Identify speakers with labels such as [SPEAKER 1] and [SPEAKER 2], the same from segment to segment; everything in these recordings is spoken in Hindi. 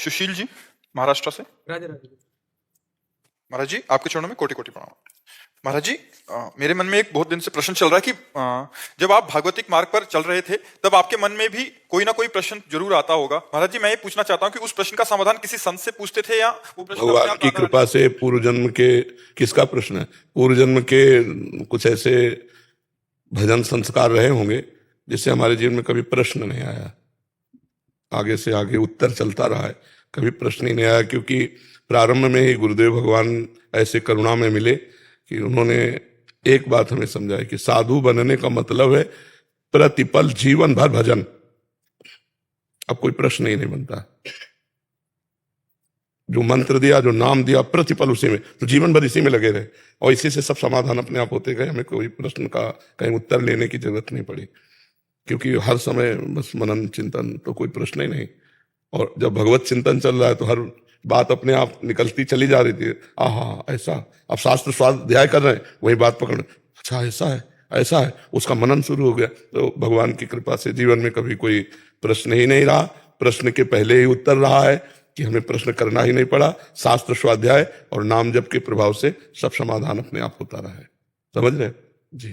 [SPEAKER 1] सुशील जी महाराष्ट्र से।
[SPEAKER 2] राधे राधे।
[SPEAKER 1] महाराज जी आपके चरणों में कोटि कोटि प्रणाम। महाराज जी मेरे मन में एक बहुत दिन से प्रश्न चल रहा है कि जब आप भागवतिक मार्ग पर चल रहे थे तब आपके मन में भी कोई ना कोई प्रश्न जरूर आता होगा। महाराज जी मैं ये पूछना चाहता हूँ कि उस प्रश्न का समाधान किसी संत से पूछते थे या वो प्रश्न अपने
[SPEAKER 3] भगवान
[SPEAKER 1] आप
[SPEAKER 3] की
[SPEAKER 1] आता
[SPEAKER 3] कृपा से पूर्व जन्म के किसका प्रश्न है? पूर्व जन्म के कुछ ऐसे भजन संस्कार रहे होंगे जिससे हमारे जीवन में कभी प्रश्न नहीं आया। आगे से आगे उत्तर चलता रहा है, कभी प्रश्न ही नहीं आया, क्योंकि प्रारंभ में ही गुरुदेव भगवान ऐसे करुणा में मिले कि उन्होंने एक बात हमें समझाई कि साधु बनने का मतलब है प्रतिपल जीवन भर भजन। अब कोई प्रश्न ही नहीं बनता। जो मंत्र दिया, जो नाम दिया, प्रतिपल उसी में, तो जीवन भर इसी में लगे रहे और इसी से सब समाधान अपने आप होते गए। हमें कोई प्रश्न का कहीं उत्तर लेने की जरूरत नहीं पड़ी, क्योंकि हर समय बस मनन चिंतन, तो कोई प्रश्न ही नहीं। और जब भगवत चिंतन चल रहा है तो हर बात अपने आप निकलती चली जा रही थी। आहा ऐसा, अब शास्त्र स्वाध्याय कर रहे हैं, वही बात पकड़, अच्छा ऐसा है, ऐसा है, उसका मनन शुरू हो गया। तो भगवान की कृपा से जीवन में कभी कोई प्रश्न ही नहीं रहा। प्रश्न के पहले ही उत्तर रहा है कि हमें प्रश्न करना ही नहीं पड़ा। शास्त्र स्वाध्याय और नाम जप के प्रभाव से सब समाधान अपने आप होता रहा है। समझ रहे जी?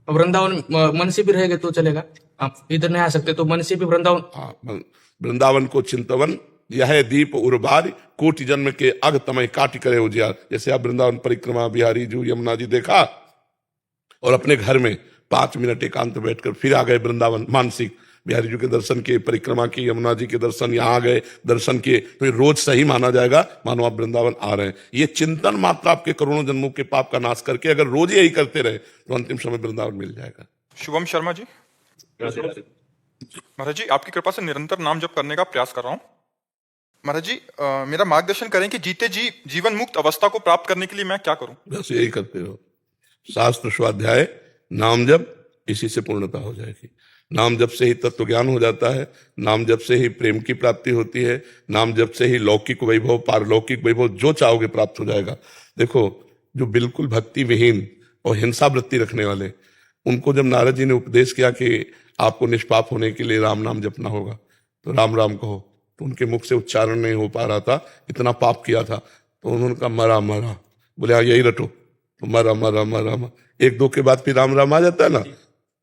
[SPEAKER 2] अब वृंदावन मन से भी रहेगा तो चलेगा, आप इधर नहीं आ सकते तो मन से भी वृंदावन।
[SPEAKER 3] हाँ, वृंदावन को चिंतवन यह दीप उर्बार कोटि जन्म के अग तमय काटि करे उजियार। जैसे आप वृंदावन परिक्रमा, बिहारी जू, यमुना जी देखा और अपने घर में 5 मिनट एकांत बैठकर फिर आ गए वृंदावन, मानसिक बिहारी जी के दर्शन किए, परिक्रमा की, यमुना जी के दर्शन, यहाँ आ गए दर्शन किए, तो ये रोज सही माना जाएगा, मानो आप वृंदावन आ रहे हैं। ये चिंतन मात्र आपके करोड़ों जन्मों के पाप का नाश करके अगर रोज यही करते रहे तो अंतिम समय वृंदावन मिल जाएगा।
[SPEAKER 1] शुभम शर्मा जी। महाराज जी आपकी कृपा से निरंतर नाम जप करने का प्रयास कर रहा हूँ। महाराज जी मेरा मार्गदर्शन करें कि जीते जी जीवन मुक्त अवस्था को प्राप्त करने के लिए मैं क्या करूं?
[SPEAKER 3] बस यही करते रहो, शास्त्र स्वाध्याय, नाम जप, इसी से पूर्णता हो जाएगी। नाम जप से ही तत्व ज्ञान हो जाता है, नाम जप से ही प्रेम की प्राप्ति होती है, नाम जप से ही लौकिक वैभव, पारलौकिक वैभव जो चाहोगे प्राप्त हो जाएगा। देखो, जो बिल्कुल भक्ति विहीन और हिंसा वृत्ति रखने वाले, उनको जब नारद जी ने उपदेश किया कि आपको निष्पाप होने के लिए राम नाम जपना होगा, तो राम राम कहो, तो उनके मुख से उच्चारण नहीं हो पा रहा था, इतना पाप किया था। तो उन्होंने कहा मरा मरा, बोले हाँ यही रटो, तो मरा मरा मरा मरा, एक दो के बाद फिर राम राम आ जाता है ना।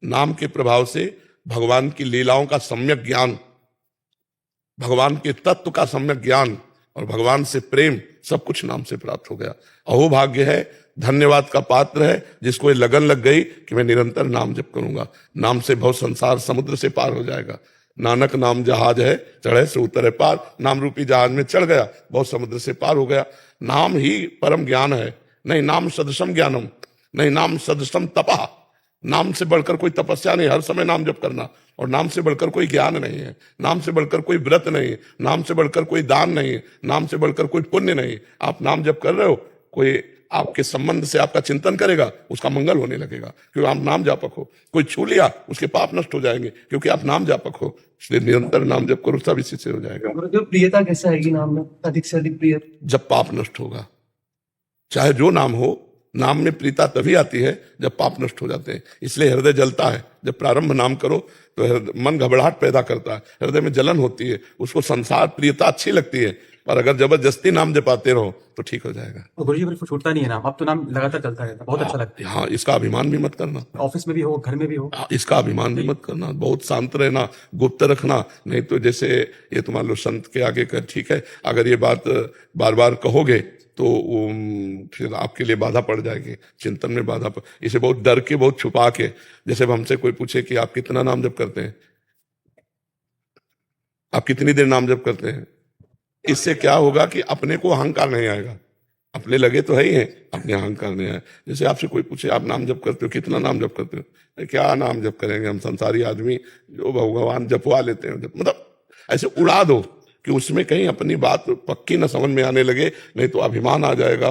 [SPEAKER 3] नाम के प्रभाव से भगवान की लीलाओं का सम्यक ज्ञान, भगवान के तत्व का सम्यक ज्ञान और भगवान से प्रेम, सब कुछ नाम से प्राप्त हो गया। अहोभाग्य है, धन्यवाद का पात्र है जिसको ये लगन लग गई कि मैं निरंतर नाम जप करूंगा। नाम से भव संसार समुद्र से पार हो जाएगा। नानक नाम जहाज है, चढ़े से उतरे पार। नाम रूपी जहाज में चढ़ गया, बहुत समुद्र से पार हो गया। नाम ही परम ज्ञान है। नहीं नाम सदसम ज्ञानम, नहीं नाम सदसम तपा। नाम से बढ़कर कोई तपस्या नहीं, हर समय नाम जप करना। और नाम से बढ़कर कोई ज्ञान नहीं है, नाम से बढ़कर कोई व्रत नहीं है, नाम से बढ़कर कोई दान नहीं है, नाम से बढ़कर कोई पुण्य नहीं। आप नाम जप कर रहे हो, कोई आपके संबंध से आपका चिंतन करेगा, उसका मंगल होने लगेगा, क्योंकि आप नाम जापक हो। कोई छू लिया, उसके पाप नष्ट हो जाएंगे, क्योंकि आप नाम जापक हो। इसलिए निरंतर नाम जप करो, सब इसी से हो जाएगा।
[SPEAKER 4] गुरुदेव प्रियता कैसे आएगी नाम में, अधिक से अधिक प्रिय?
[SPEAKER 3] जब पाप नष्ट होगा, चाहे जो नाम हो, नाम में प्रीता तभी आती है जब पाप नष्ट हो जाते हैं। इसलिए हृदय जलता है। जब प्रारंभ नाम करो तो मन घबराहट पैदा करता है, हृदय में जलन होती है, उसको संसार प्रियता अच्छी लगती है, पर अगर जबरदस्ती नाम जपाते रहो तो ठीक हो जाएगा।
[SPEAKER 5] तो गुरुजी फिर छूटता नहीं है नाम, अब तो नाम लगातार चलता रहता है, बहुत अच्छा लगता है।
[SPEAKER 3] हाँ, इसका अभिमान भी मत करना।
[SPEAKER 5] ऑफिस में भी हो, घर में भी हो,
[SPEAKER 3] इसका अभिमान भी मत करना। बहुत शांत रहना, गुप्त रखना। नहीं तो जैसे ये तुम मान लो संत के आगे कर, ठीक है, अगर ये बात बार बार कहोगे तो फिर आपके लिए बाधा पड़ जाएगी, चिंतन में बाधा पड़। इसे बहुत डर के, बहुत छुपा के, जैसे हमसे कोई पूछे कि आप कितना नाम जप करते हैं, आप कितनी देर नाम जप करते हैं, इससे क्या होगा कि अपने को अहंकार नहीं आएगा। अपने लगे तो है ही है, अपने अहंकार नहीं आए। जैसे आपसे कोई पूछे आप नाम जप करते हो, कितना नाम जप करते हो, क्या नाम जप करेंगे हम संसारी आदमी, जो भगवान जपवा लेते हैं। मतलब ऐसे उड़ा दो कि उसमें कहीं अपनी बात पक्की न समझ में आने लगे, नहीं तो अभिमान आ जाएगा।